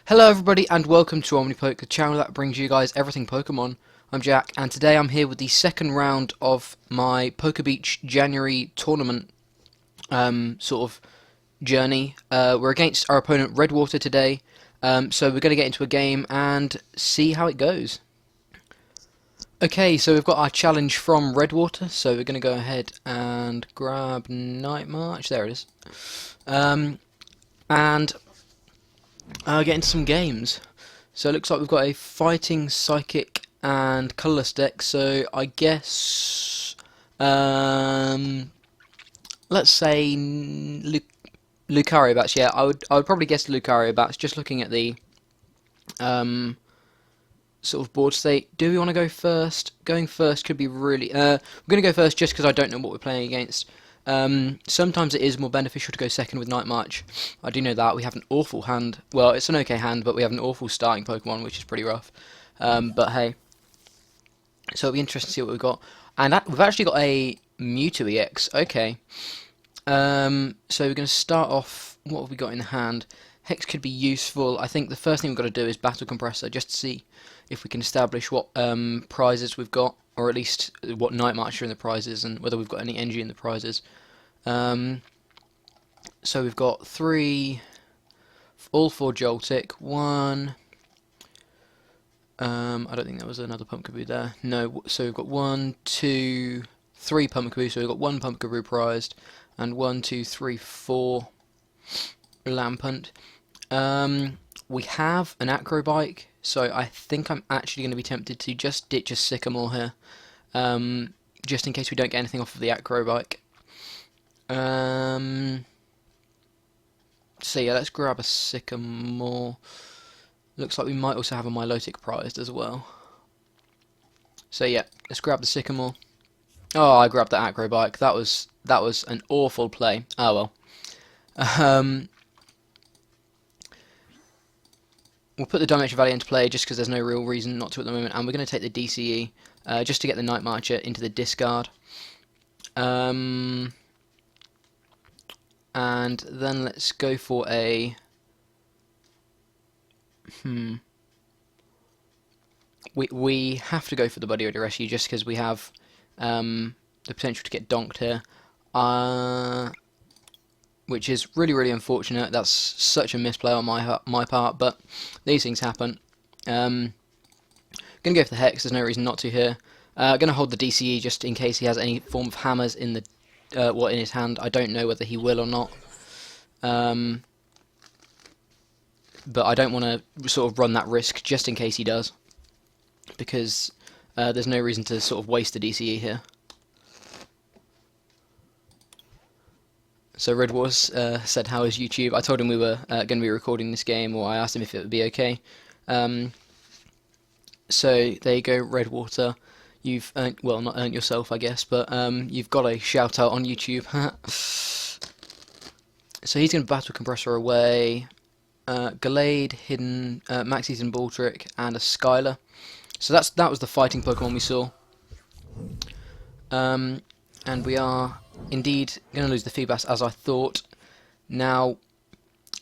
Hello everybody and welcome to Omnipoke, the channel that brings you guys everything Pokemon. I'm Jack and today I'm here with the second round of my Pokebeach January tournament sort of journey. We're against our opponent Redwater today, so we're going to get into a game and see how it goes. Okay, so we've got our challenge from Redwater, so we're going to go ahead and grab Night March, there it is, and get into some games. So it looks like we've got a fighting, psychic, and colourless deck. So I guess let's say Lucario bats. Yeah, I would probably guess Lucario bats. Just looking at the sort of board state. Do we want to go first? Going first could be really. We're going to go first just because I don't know what we're playing against. Sometimes it is more beneficial to go second with Night March. I do know that. We have an awful hand. Well, it's an okay hand, but we have an awful starting Pokemon, which is pretty rough. But hey. So it'll be interesting to see what we've got. And we've actually got a Mewtwo EX. Okay. So we're going to start off. What have we got in the hand? Hex could be useful. I think the first thing we've got to do is Battle Compressor, just to see if we can establish what prizes we've got, or at least what Night March are in the prizes, and whether we've got any energy in the prizes. So we've got all four Joltik, one. I don't think there was another Pumpkaboo there. No, so we've got 1, 2, 3 Pumpkaboo. So we've got one Pumpkaboo prized, and 1, 2, 3, 4 Lampant. We have an Acrobike, so I think I'm actually going to be tempted to just ditch a Sycamore here, just in case we don't get anything off of the Acrobike. So yeah, let's grab a Sycamore. Looks like we might also have a Milotic prized as well. So yeah, let's grab the Sycamore. Oh, I grabbed the Acrobike. That was an awful play. Oh well. We'll put the Dimension Valley into play just because there's no real reason not to at the moment, and we're going to take the DCE just to get the Night Marcher into the discard. And then let's go for a... We have to go for the Buddy Rescue just because we have the potential to get donked here. Which is really, really unfortunate. That's such a misplay on my part, but these things happen. Gonna go for the Hex. There's no reason not to here. Gonna hold the DCE just in case he has any form of hammers in the in his hand. I don't know whether he will or not. But I don't want to sort of run that risk just in case he does, because there's no reason to sort of waste the DCE here. So Red Wars said, "How is YouTube?" I told him we were going to be recording this game, or I asked him if it would be okay. So there you go, Redwater. You've earned, well, not earned yourself, I guess, but you've got a shout out on YouTube. So he's going to Battle Compressor away. Gallade, Hidden, Maxie's and Baldrick, and a Skylar. So that was the fighting Pokemon we saw. And we are indeed going to lose the Feebas as I thought. Now,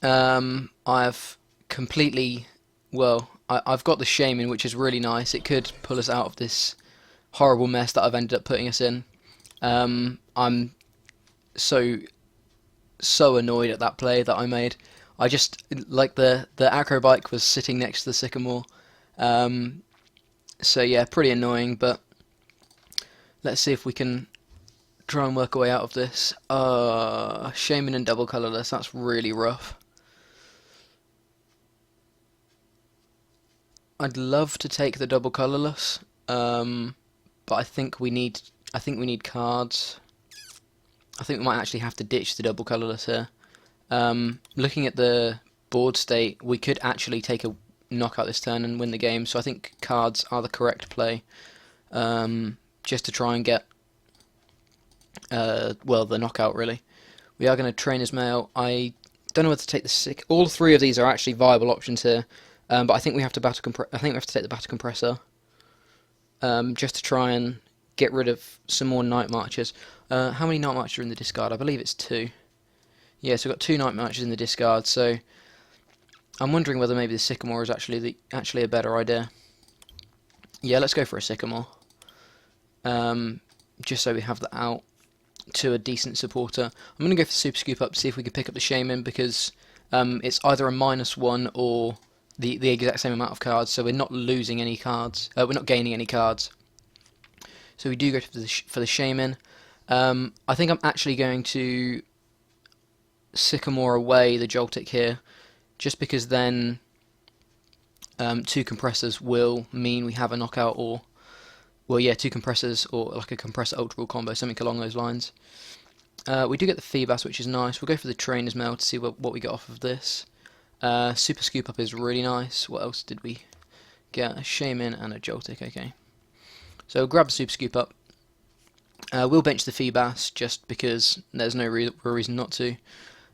I've completely, well, I've got the Shaman, which is really nice. It could pull us out of this horrible mess that I've ended up putting us in. I'm so annoyed at that play that I made. I just, like, the Acrobike was sitting next to the Sycamore. So yeah, pretty annoying, but let's see if we can try and work our way out of this. Shaman and double colourless, that's really rough. I'd love to take the double colourless, but I think we need cards. I think we might actually have to ditch the double colourless here. Looking at the board state, we could actually take a knockout this turn and win the game, so I think cards are the correct play, just to try and get well, the knockout really. We are going to Trainer's Mail. I don't know whether to take the sick. All three of these are actually viable options here, but I think we have to I think we have to take the Battle Compressor, just to try and get rid of some more Night Marches. How many Night Marches are in the discard? I believe it's 2. Yeah, so we've got 2 Night Marches in the discard. So I'm wondering whether maybe the Sycamore is actually a better idea. Yeah, let's go for a Sycamore. Just so we have that out to a decent supporter. I'm going to go for Super Scoop Up, see if we can pick up the Shaman, because it's either a -1 or the exact same amount of cards, so we're not losing any cards. We're not gaining any cards. So we do go for the Shaman. I think I'm actually going to Sycamore away the Joltik here, just because then 2 compressors will mean we have a knockout, or well, yeah, 2 compressors or like a compressor ultra ball combo, something along those lines. We do get the Feebas, which is nice. We'll go for the Trainer's Mail to see what we get off of this. Super Scoop Up is really nice. What else did we get? A Shaman and a Joltik, okay. So we'll grab the Super Scoop Up. We'll bench the Feebas just because there's no real reason not to.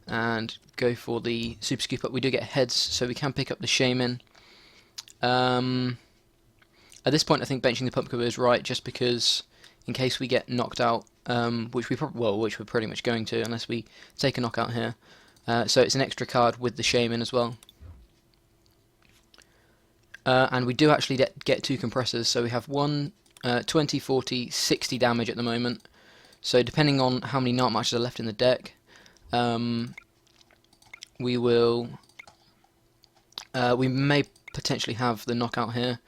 And go for the Super Scoop Up. We do get heads, so we can pick up the Shaman. At this point, I think benching the Pumpkaboo is right, just because in case we get knocked out, which we're pretty much going to, unless we take a knockout here. So it's an extra card with the Shaman as well. And we do actually get 2 compressors, so we have 20, 40, 60 damage at the moment. So depending on how many Night Marches are left in the deck, we may potentially have the knockout here.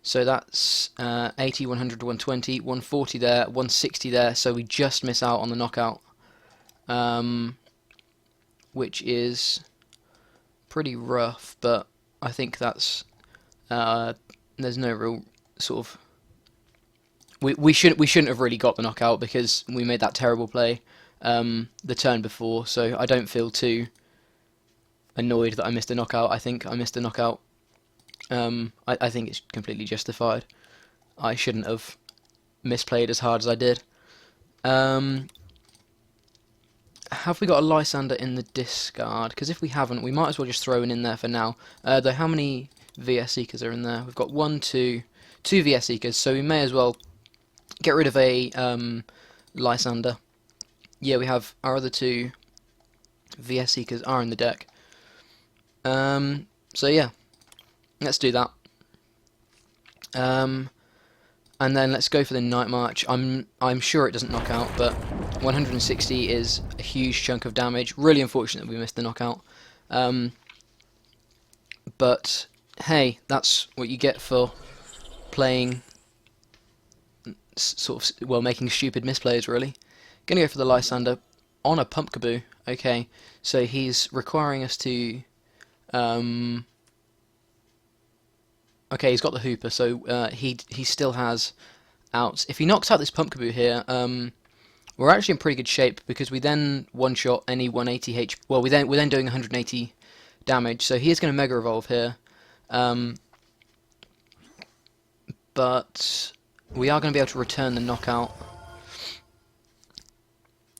So that's 80, 100, 120, 140 there, 160 there, so we just miss out on the knockout, which is pretty rough, but I think that's, there's no real sort of, we shouldn't have really got the knockout because we made that terrible play the turn before, so I don't feel too annoyed that I missed a knockout. I think I missed a knockout. I think it's completely justified. I shouldn't have misplayed as hard as I did. Have we got a Lysander in the discard? Because if we haven't, we might as well just throw it in there for now. Though how many VS Seekers are in there? We've got 2 VS Seekers, so we may as well get rid of a Lysander. Yeah, we have our other 2 VS Seekers are in the deck. So yeah. Let's do that. And then let's go for the Night March. I'm sure it doesn't knock out, but 160 is a huge chunk of damage. Really unfortunate that we missed the knockout. But hey, that's what you get for playing making stupid misplays, really. Gonna go for the Lysander on a Pumpkaboo. Okay, so he's requiring us to okay, he's got the Hooper, so he still has outs. If he knocks out this Pumpkaboo here, we're actually in pretty good shape because we then one-shot any 180 HP. Well, we're then doing 180 damage, so he is going to Mega Evolve here. But we are going to be able to return the knockout.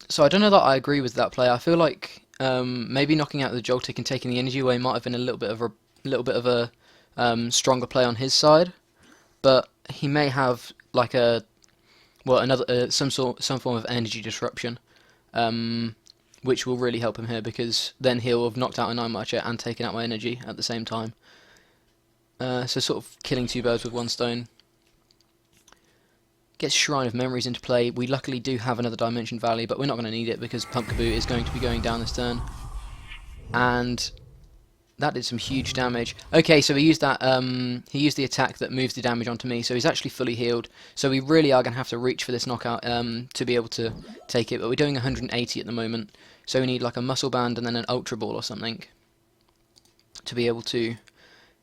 So I don't know that I agree with that play. I feel like maybe knocking out the Joltik and taking the energy away might have been a little bit of a stronger play on his side, but he may have like some form of energy disruption, which will really help him here because then he'll have knocked out a Night Marcher and taken out my energy at the same time. So sort of killing 2 birds with 1 stone. Gets Shrine of Memories into play. We luckily do have another Dimension Valley, but we're not going to need it because Pumpkaboo is going to be going down this turn. And that did some huge damage. Okay, so he used that. He used the attack that moves the damage onto me, so he's actually fully healed. So we really are going to have to reach for this knockout to be able to take it. But we're doing 180 at the moment, so we need like a Muscle Band and then an Ultra Ball or something to be able to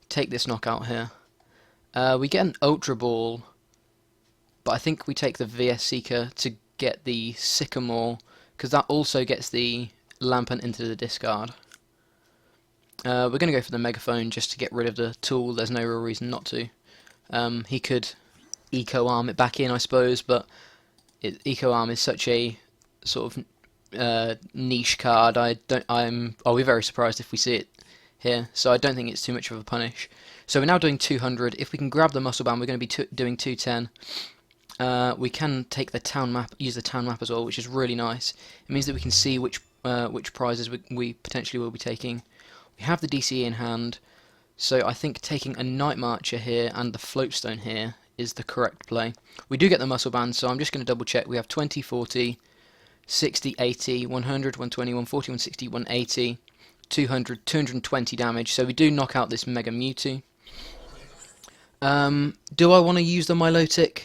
take this knockout here. We get an Ultra Ball, but I think we take the VS Seeker to get the Sycamore, because that also gets the Lampent into the discard. We're going to go for the Megaphone just to get rid of the tool. There's no real reason not to. He could Eco-Arm it back in, I suppose, but Eco-Arm is such a sort of niche card. I'll be very surprised if we see it here, so I don't think it's too much of a punish. So we're now doing 200. If we can grab the Muscle Band, we're going to be doing 210. We can take the town map, use the town map as well, which is really nice. It means that we can see which prizes we potentially will be taking. We have the DCE in hand, so I think taking a Night Marcher here and the Floatstone here is the correct play. We do get the Muscle Band, so I'm just going to double check. We have 20, 40, 60, 80, 100, 120, 140, 160, 180, 200, 220 damage, so we do knock out this Mega Mewtwo. Do I want to use the Milotic?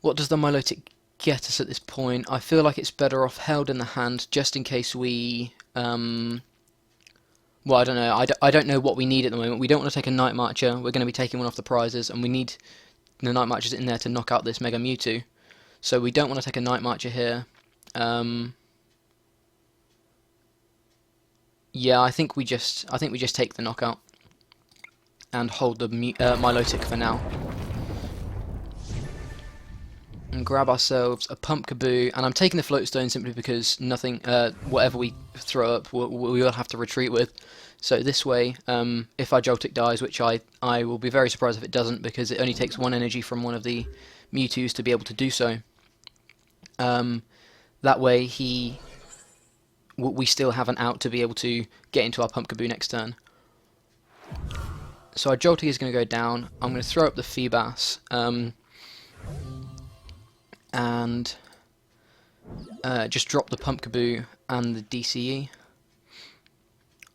What does the Milotic get us at this point? I feel like it's better off held in the hand just in case we... well, I don't know. I don't know what we need at the moment. We don't want to take a Night Marcher. We're going to be taking one off the prizes, and we need the Night Marchers in there to knock out this Mega Mewtwo. So we don't want to take a Night Marcher here. Yeah, I think we just take the knockout and hold the Milotic for now. And grab ourselves a Pumpkaboo, and I'm taking the Floatstone simply because nothing, whatever we throw up, we will have to retreat with. So this way, if our Joltik dies, which I will be very surprised if it doesn't, because it only takes 1 energy from one of the Mewtwo's to be able to do so. That way, we still have an out to be able to get into our Pumpkaboo next turn. So our Joltik is going to go down. I'm going to throw up the Feebas. And just drop the Pumpkaboo and the DCE.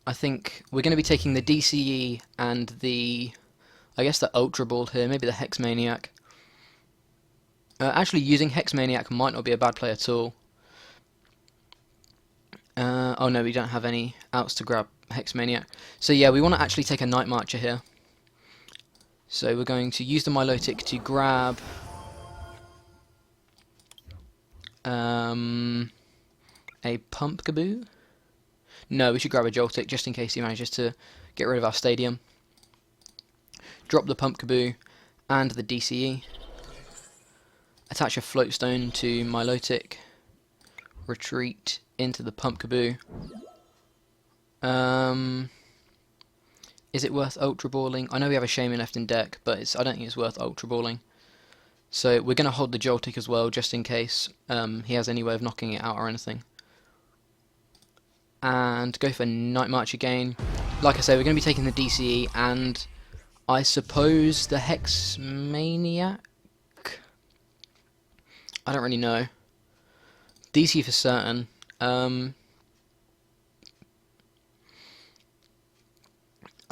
I think we're going to be taking the DCE and the, I guess the Ultra Ball here, maybe the Hex Maniac. Actually, using Hex Maniac might not be a bad play at all. Oh no, we don't have any outs to grab Hex Maniac. So yeah, we want to actually take a Night Marcher here. So we're going to use the Milotic to grab... a Pumpkaboo? No, we should grab a Joltik just in case he manages to get rid of our Stadium. Drop the Pumpkaboo and the DCE. Attach a Floatstone to Milotic. Retreat into the Pumpkaboo. Is it worth Ultra Balling? I know we have a Shaman left in deck, but I don't think it's worth Ultra Balling. So we're going to hold the Joltik as well, just in case he has any way of knocking it out or anything. And go for Night March again. Like I say, we're going to be taking the DCE and I suppose the Hex Maniac? I don't really know. DC for certain. I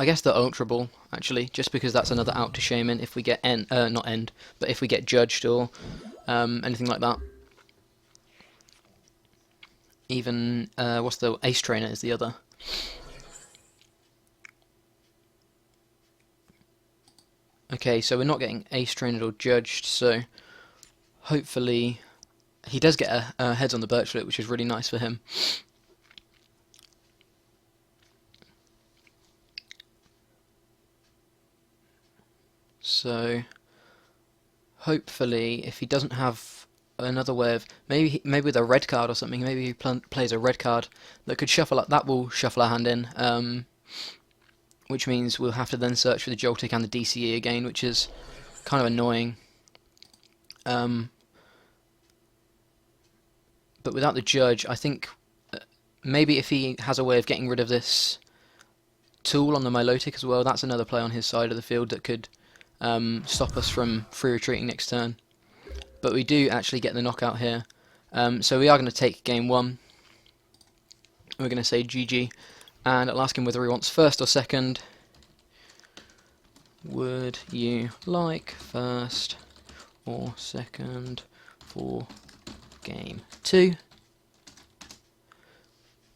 guess the Ultra Ball, actually, just because that's another out to Shaman if we get but if we get judged or anything like that. Even, what's the Ace Trainer is the other. Okay, so we're not getting Ace Trained or judged, so hopefully he does get a heads on the Birch Flip, which is really nice for him. So hopefully, if he doesn't have another way of maybe with a red card or something, maybe he plays a red card that could shuffle up. That will shuffle our hand in, which means we'll have to then search for the Joltik and the DCE again, which is kind of annoying. But without the judge, I think maybe if he has a way of getting rid of this tool on the Milotic as well, that's another play on his side of the field that could stop us from free retreating next turn. But we do actually get the knockout here. So we are going to take game 1. We're going to say GG, and I'll ask him whether he wants first or second. Would you like first or second for game 2?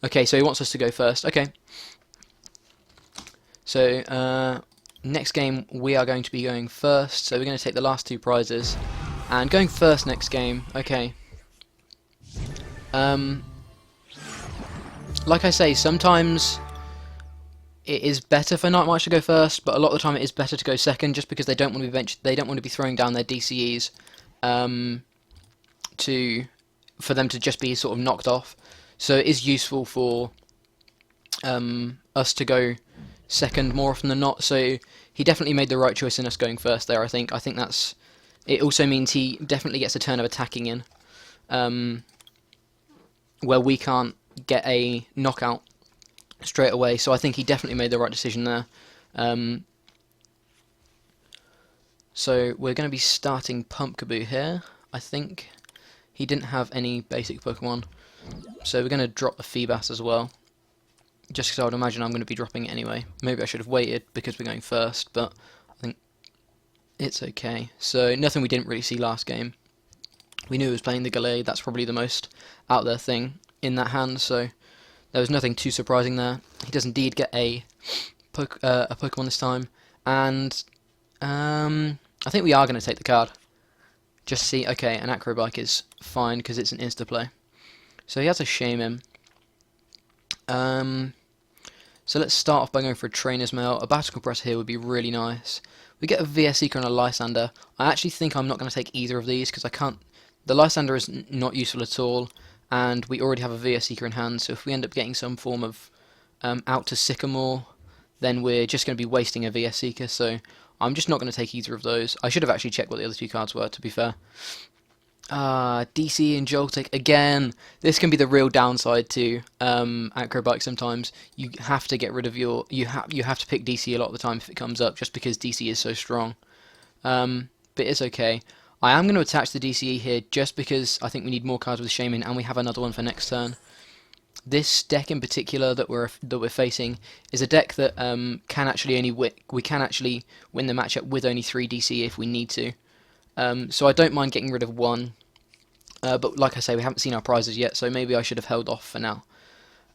Okay, so he wants us to go first. Okay. So next game we are going to be going first, so we're going to take the last 2 prizes. And going first next game, okay. Like I say, sometimes it is better for Night March to go first, but a lot of the time it is better to go second, just because they don't want to be throwing down their DCEs for them to just be sort of knocked off. So it is useful for us to go second more often than not. So he definitely made the right choice in us going first there. I think that's. It also means he definitely gets a turn of attacking in, where we can't get a knockout straight away. So I think he definitely made the right decision there. So we're going to be starting Pumpkaboo here. I think he didn't have any basic Pokemon, so we're going to drop the Feebas as well. Just because I would imagine I'm going to be dropping it anyway. Maybe I should have waited because we're going first, but I think it's okay. So nothing we didn't really see last game. We knew he was playing the Gallade. That's probably the most out there thing in that hand, so there was nothing too surprising there. He does indeed get a Pokemon this time, and I think we are going to take the card. Just see, okay, an Acrobike is fine because it's an insta-play. So he has a Shaman. So let's start off by going for a Trainer's Mail. A Battle Compressor here would be really nice. We get a VS Seeker and a Lysander. I actually think I'm not going to take either of these because I can't. The Lysander is not useful at all, and we already have a VS Seeker in hand, so if we end up getting some form of out to Sycamore, then we're just going to be wasting a VS Seeker, so I'm just not going to take either of those. I should have actually checked what the other two cards were, to be fair. DC and Joltik again. This can be the real downside to Acrobike sometimes. You have to get rid of your you have to pick DC a lot of the time if it comes up, just because DC is so strong. But it's okay. I am going to attach the DCE here just because I think we need more cards with Shaman, and we have another one for next turn. This deck in particular that we're facing is a deck that can actually we can actually win the matchup with only 3 DC if we need to. So I don't mind getting rid of one, but like I say, we haven't seen our prizes yet, so maybe I should have held off for now.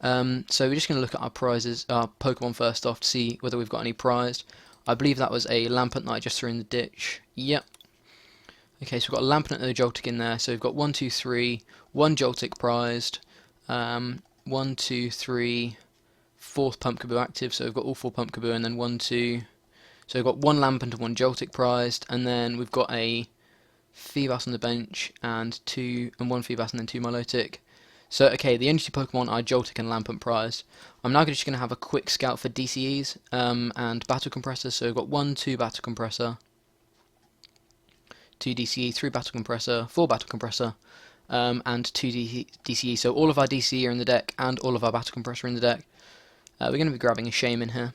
So we're just going to look at our prizes, our Pokemon first off, to see whether we've got any prized. I believe that was a Lampent that I just threw in the ditch. Yep. Okay, so we've got a Lampent and a Joltik in there, so we've got 1, 2, 3, 1 Joltik prized, 1, 2, 3, 4th Pumpkaboo active, so we've got all 4 Pumpkaboo, and then 1, 2... So we've got 1 Lampent and 1 Joltik prized, and then we've got a Feebas on the bench, and 1 Feebas and then 2 Milotic. So, okay, the only 2 Pokemon are Joltik and Lampent prized. I'm now just going to have a quick scout for DCEs and Battle Compressor. So we've got 1, 2 Battle Compressor, 2 DCE, 3 Battle Compressor, 4 Battle Compressor, and 2 DCE. So all of our DCE are in the deck, and all of our Battle Compressor are in the deck. We're going to be grabbing a Shaman here.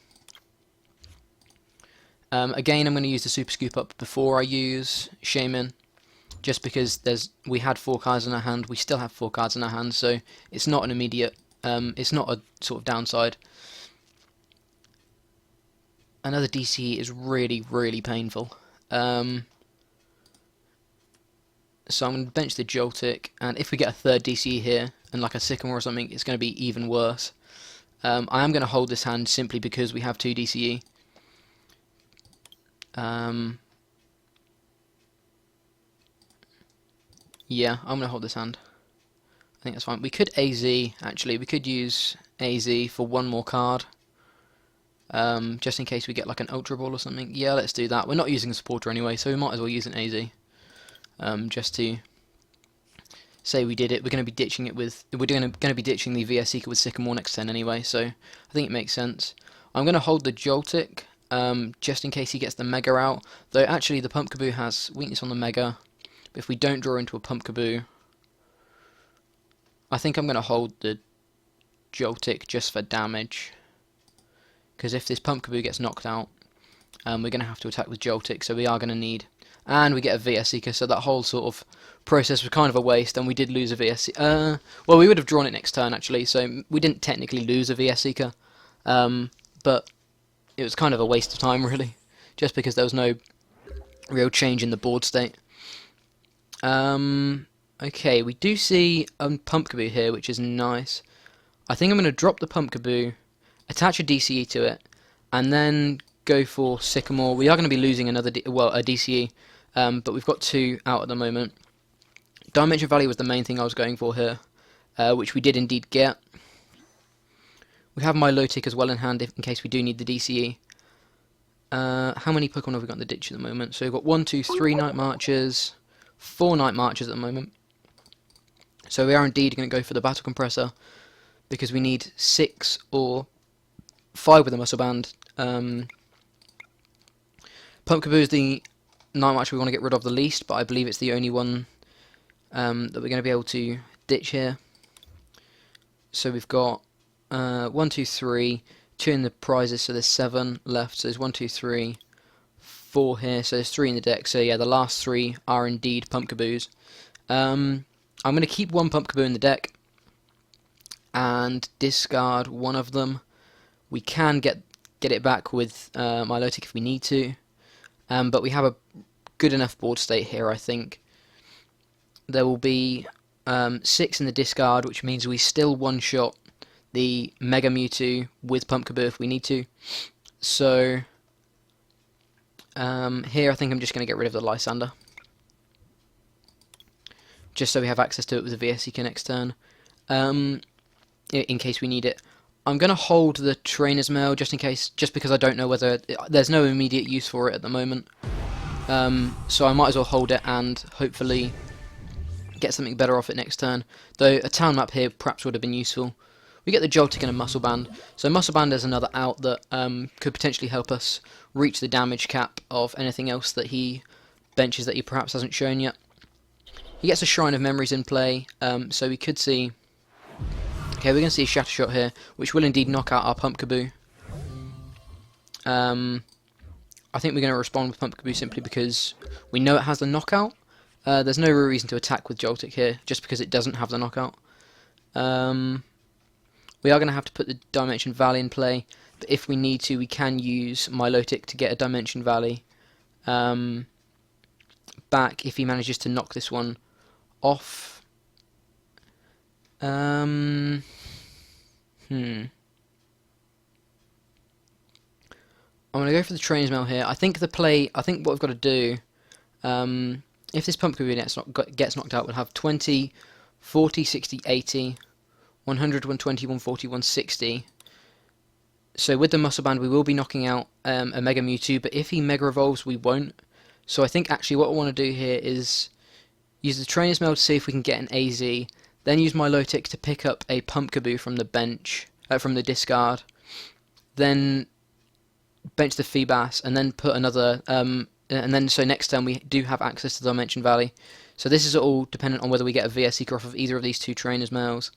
Again, I'm going to use the Super Scoop Up before I use Shaman, just because we had 4 cards in our hand. We still have 4 cards in our hand, so it's not an immediate, it's not a sort of downside. Another DC is really, really painful. So I'm going to bench the Joltik, and if we get a 3rd DC here, and like a Sycamore or something, it's going to be even worse. I am going to hold this hand simply because we have 2 DCE. Yeah, I'm going to hold this hand. I think that's fine. We could AZ, actually. We could use AZ for 1 more card. Just in case we get like an Ultra Ball or something. Yeah, let's do that. We're not using a supporter anyway, so we might as well use an AZ. Just to say we did it. We're going to be ditching it with... We're going to be ditching the VS Seeker with Sycamore next turn anyway, so I think it makes sense. I'm going to hold the Joltik, just in case he gets the Mega out. Though actually the Pumpkaboo has weakness on the Mega. But if we don't draw into a Pumpkaboo, I think I'm going to hold the Joltik just for damage. Because if this Pumpkaboo gets knocked out, we're going to have to attack with Joltik, so we are going to need... And we get a VS Seeker, so that whole sort of process was kind of a waste, and we did lose a VS Seeker. Well, we would have drawn it next turn, actually, so we didn't technically lose a VS Seeker. But it was kind of a waste of time, really, just because there was no real change in the board state. Okay, we do see a Pumpkaboo here, which is nice. I think I'm going to drop the Pumpkaboo, attach a DCE to it, and then go for Sycamore. We are going to be losing another, a DCE, but we've got 2 out at the moment. Dimension Valley was the main thing I was going for here, which we did indeed get. We have Milotic as well in hand in case we do need the DCE. How many Pokemon have we got in the ditch at the moment? So we've got 1, 2, 3 Night Marchers, 4 Night Marchers at the moment. So we are indeed going to go for the Battle Compressor, because we need 6 or 5 with a Muscle Band. Pumpkaboo is the Night Marcher we want to get rid of the least, but I believe it's the only one that we're going to be able to ditch here. So we've got 1, 2, 3, 2 in the prizes, so there's 7 left. So there's 1, 2, 3, 4 here, so there's 3 in the deck. So yeah, the last 3 are indeed Pumpkaboos. I'm going to keep 1 Pumpkaboo in the deck and discard 1 of them. We can get it back with Milotic if we need to, but we have a good enough board state here, I think. There will be 6 in the discard, which means we still one-shot the Mega Mewtwo with Pumpkaboo if we need to. So here I think I'm just going to get rid of the Lysander, just so we have access to it with the VS Seeker next turn, in case we need it. I'm going to hold the Trainer's Mail just in case, just because I don't know whether there's no immediate use for it at the moment. So I might as well hold it and hopefully get something better off it next turn. Though a town map here perhaps would have been useful. We get the Joltik and a Muscle Band. So Muscle Band is another out that could potentially help us reach the damage cap of anything else that he benches that he perhaps hasn't shown yet. He gets a Shrine of Memories in play, so we could see... Okay, we're going to see a Shatter Shot here, which will indeed knock out our Pumpkaboo. I think we're going to respond with Pumpkaboo simply because we know it has the knockout. There's no real reason to attack with Joltik here, just because it doesn't have the knockout. We are going to have to put the Dimension Valley in play, but if we need to, we can use Milotic to get a Dimension Valley back if he manages to knock this one off. I'm going to go for the Trainer's Mail here. I think what we've got to do, if this Pumpkaboo gets knocked out, we'll have 20, 40, 60, 80, 100, 120, 140, 160. So with the Muscle Band, we will be knocking out a Mega Mewtwo, but if he Mega Evolves, we won't. So I think actually what I want to do here is use the Trainer's Mail to see if we can get an AZ, then use Milotic to pick up a Pumpkaboo from the bench, from the discard, then bench the Feebas, and then put another, and then so next turn we do have access to the Dimension Valley. So this is all dependent on whether we get a VS Seeker off of either of these 2 Trainer's Mails.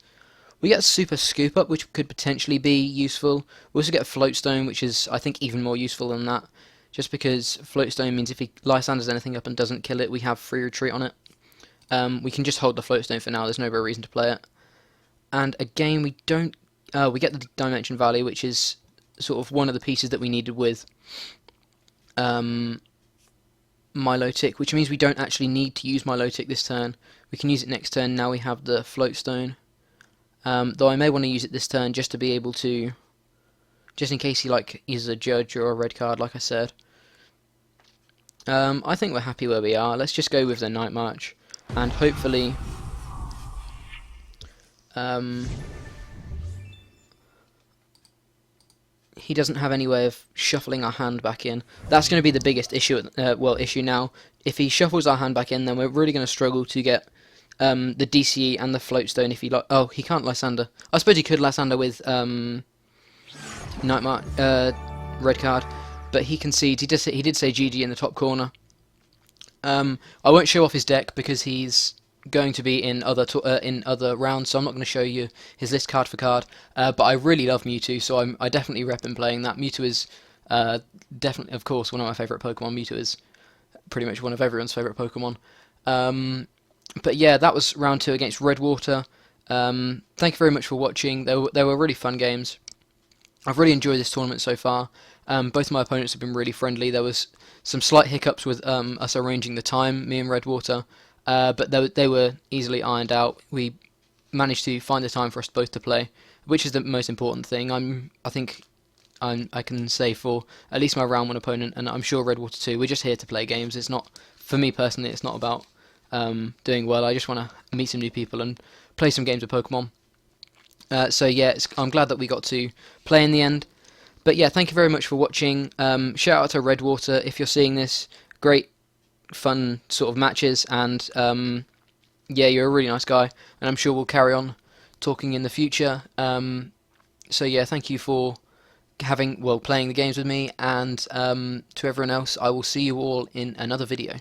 We get a Super Scoop Up, which could potentially be useful. We also get a Float Stone, which is, I think, even more useful than that, just because Float Stone means if he Lysanders anything up and doesn't kill it, we have free retreat on it. We can just hold the Float Stone for now, there's no real reason to play it. And again, we get the Dimension Valley, which is sort of one of the pieces that we needed with Milotic, which means we don't actually need to use Milotic this turn. We can use it next turn, now we have the Float Stone. Though I may want to use it this turn just to be able to, just in case he uses a Judge or a red card, like I said. I think we're happy where we are. Let's just go with the Night March, and hopefully he doesn't have any way of shuffling our hand back in. That's going to be the biggest issue, issue now. If he shuffles our hand back in, then we're really going to struggle to get the DCE and the Float Stone if he oh, he can't Lysander. I suppose he could Lysander with Night March, red card, but he concedes. He did say GG in the top corner. I won't show off his deck because he's going to be in other rounds, so I'm not going to show you his list card for card. But I really love Mewtwo, so I definitely rep him playing that. Mewtwo is definitely, of course, one of my favourite Pokemon. Mewtwo is pretty much one of everyone's favourite Pokemon. But yeah, that was round 2 against Redwater. Thank you very much for watching. They were really fun games. I've really enjoyed this tournament so far. Both of my opponents have been really friendly. There was some slight hiccups with us arranging the time, me and Redwater, but they were easily ironed out. We managed to find the time for us both to play, which is the most important thing. I think I can say for at least my round 1 opponent, and I'm sure Redwater too. We're just here to play games. It's not, for me personally, it's not about doing well. I just want to meet some new people and play some games of Pokemon. So yeah, I'm glad that we got to play in the end. But yeah, thank you very much for watching. Shout out to Redwater if you're seeing this. Great, fun sort of matches, and yeah, you're a really nice guy, and I'm sure we'll carry on talking in the future. So yeah, thank you for playing the games with me, and to everyone else, I will see you all in another video.